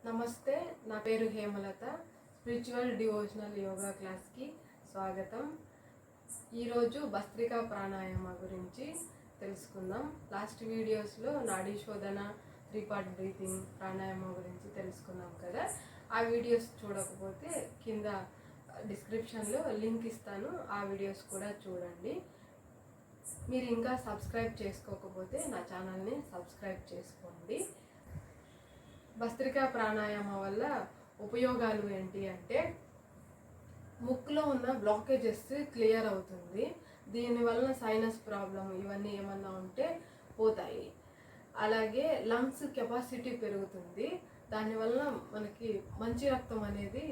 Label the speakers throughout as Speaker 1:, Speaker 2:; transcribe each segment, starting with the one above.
Speaker 1: నమస్తే, నా పేరు హేమలత. స్పిరిచువల్ డివోషనల్ యోగా క్లాస్కి స్వాగతం. ఈరోజు భస్త్రికా ప్రాణాయామ గురించి తెలుసుకుందాం. లాస్ట్ వీడియోస్లో నాడీ శోధన, 3 పార్ట్ బ్రీతింగ్ ప్రాణాయామ గురించి తెలుసుకున్నాం కదా. ఆ వీడియోస్ చూడకపోతే కింద డిస్క్రిప్షన్లో లింక్ ఇస్తాను, ఆ వీడియోస్ కూడా చూడండి. మీరు ఇంకా సబ్స్క్రైబ్ చేసుకోకపోతే నా ఛానల్ని సబ్స్క్రైబ్ చేసుకోండి. భస్త్రికా ప్రాణాయామ వల్ల ఉపయోగాలు ఏంటి అంటే, ముక్కులో ఉన్న బ్లాకేజెస్ క్లియర్ అవుతుంది. దీనివల్ల సైనస్ ప్రాబ్లం ఇవన్నీ ఏమన్నా ఉంటే పోతాయి. అలాగే లంగ్స్ కెపాసిటీ పెరుగుతుంది. దానివల్ల మనకి మంచి రక్తం అనేది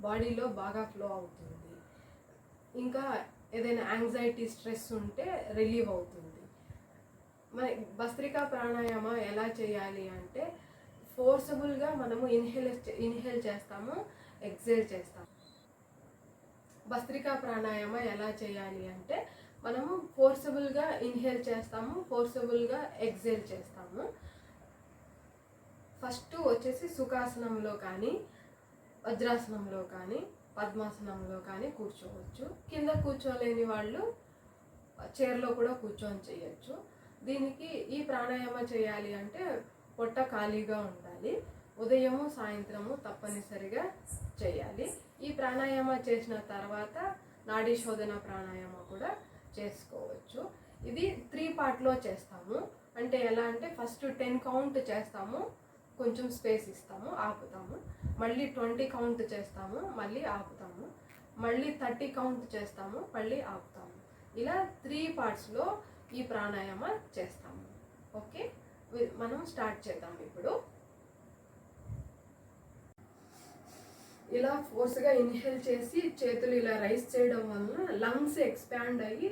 Speaker 1: బాడీలో బాగా ఫ్లో అవుతుంది. ఇంకా ఏదైనా యాంగ్జైటీ, స్ట్రెస్ ఉంటే రిలీవ్ అవుతుంది. మన భస్త్రికా ప్రాణాయామ ఎలా చేయాలి అంటే, ఫోర్సబుల్గా మనము ఇన్హేల్ చేస్తాము, ఎక్సేల్ చేస్తాము. భస్త్రికా ప్రాణాయామ ఎలా చేయాలి అంటే, మనము ఫోర్సబుల్గా ఇన్హేల్ చేస్తాము, ఫోర్సబుల్గా ఎక్సేల్ చేస్తాము. ఫస్ట్ వచ్చేసి సుఖాసనంలో కానీ, వజ్రాసనంలో కానీ, పద్మాసనంలో కానీ కూర్చోవచ్చు. కింద కూర్చోలేని వాళ్ళు చైర్లో కూడా కూర్చొని చేయొచ్చు. దీనికి ఈ ప్రాణాయామ చేయాలి అంటే పొట్ట ఖాళీగా ఉండాలి. ఉదయము సాయంత్రము తప్పనిసరిగా చేయాలి. ఈ ప్రాణాయామ చేసిన తర్వాత నాడీ శోధన ప్రాణాయామ కూడా చేసుకోవచ్చు. ఇది 3 పార్ట్లో చేస్తాము. అంటే ఎలా అంటే, ఫస్ట్ 10 కౌంట్ చేస్తాము, కొంచెం స్పేస్ ఇస్తాము, ఆపుతాము. మళ్ళీ 20 కౌంట్ చేస్తాము, మళ్ళీ ఆపుతాము. మళ్ళీ 30 కౌంట్ చేస్తాము, మళ్ళీ ఆపుతాము. ఇలా 3 పార్ట్స్లో ఈ ప్రాణాయామ చేస్తాము. ఓకే, మనం స్టార్ట్ చేద్దాం ఇప్పుడు. ఇలా ఫోర్స్గా ఇన్హేల్ చేసి చేతులు ఇలా రైస్ చేయడం వలన లంగ్స్ ఎక్స్పాండ్ అయ్యి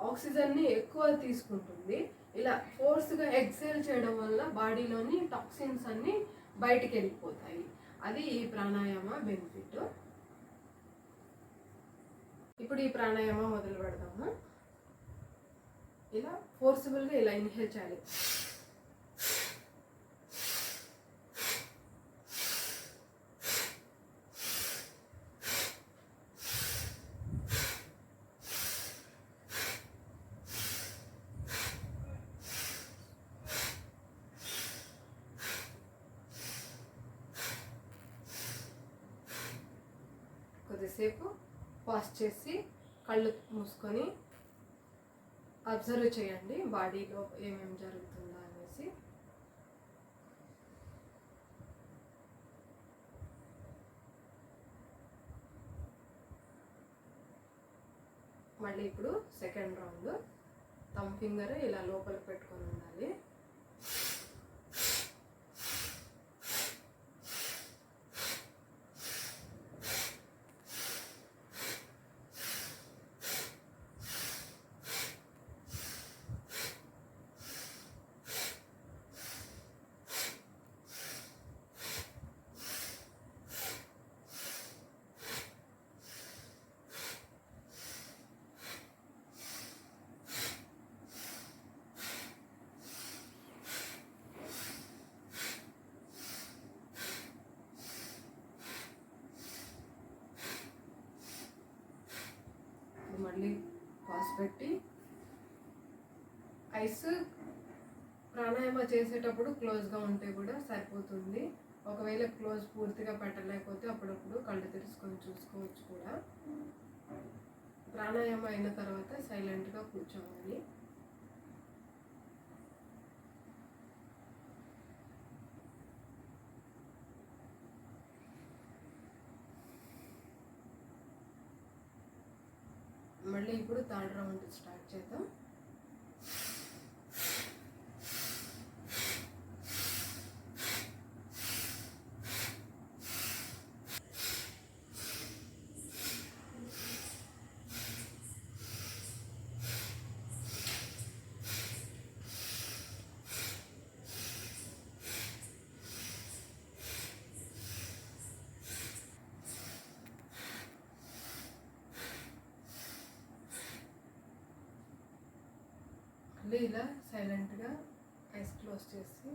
Speaker 1: ఆక్సిజన్ని ఎక్కువ తీసుకుంటుంది. ఇలా ఫోర్స్గా ఎక్సేల్ చేయడం వల్ల బాడీలోని టాక్సిన్స్ అన్నీ బయటికి వెళ్ళిపోతాయి. అది ఈ ప్రాణాయామ బెనిఫిట్. ఇప్పుడు ఈ ప్రాణాయామ మొదలు పెడదాము. ఇలా ఫోర్సబుల్గా ఇలా ఇన్హేల్ చేయాలి. కొద్దిసేపు పాజ్ చేసి కళ్ళు మూసుకొని అబ్జర్వ్ చేయండి బాడీలో ఏమేమి జరుగుతుందో అనేసి. మళ్ళీ ఇప్పుడు సెకండ్ రౌండ్. థంబ్ ఫింగర్ ఇలా లోపలికి పెట్టుకొని ఉండాలి. మళ్ళీ పాస్ పెట్టి ఐస్ ప్రాణాయామ చేసేటప్పుడు క్లోజ్గా ఉంటే కూడా సరిపోతుంది. ఒకవేళ క్లోజ్ పూర్తిగా పెట్టలేకపోతే అప్పుడప్పుడు కళ్ళు తెరుచుకొని చూసుకోవచ్చు కూడా. ప్రాణాయామ అయిన తర్వాత సైలెంట్గా కూర్చోవాలి. మళ్ళీ ఇప్పుడు 3rd రౌండ్ స్టార్ట్ చేద్దాం. మళ్ళీ ఇలా సైలెంట్గా ఐస్ క్లోజ్ చేసి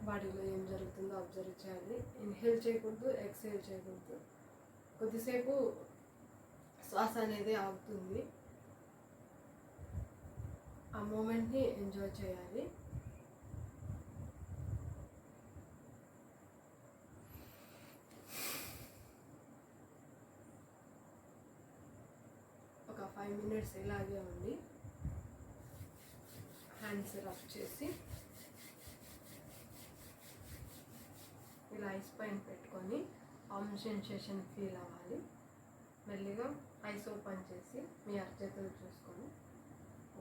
Speaker 1: బాడీలో ఏం జరుగుతుందో అబ్జర్వ్ చేయాలి. ఇన్హేల్ చేయకూడదు, ఎక్స్హేల్ చేయకూడదు. కొద్దిసేపు శ్వాస అనేది ఆగుతుంది, ఆ మూమెంట్ని ఎంజాయ్ చేయాలి. ఒక 5 minutes ఇలాగే ఉండి హ్యాండ్స్ రబ్ చేసి ఇలా ఐస్ పైన పెట్టుకొని పామ్ సెన్సేషన్ ఫీల్ అవ్వాలి. మెల్లిగా ఐస్ ఓపెన్ చేసి మీ అరచేతులు చూసుకొని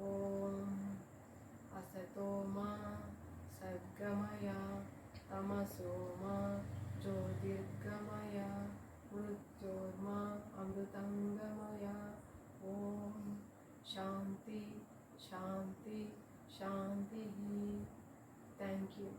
Speaker 1: ఓం అసతోమా సద్గమయ తమసోమా జ్యోతిర్గమయ మృత్యోర్మా అమృతంగమయ ఓం శాంతి శాంతి శాంతి. Thank you.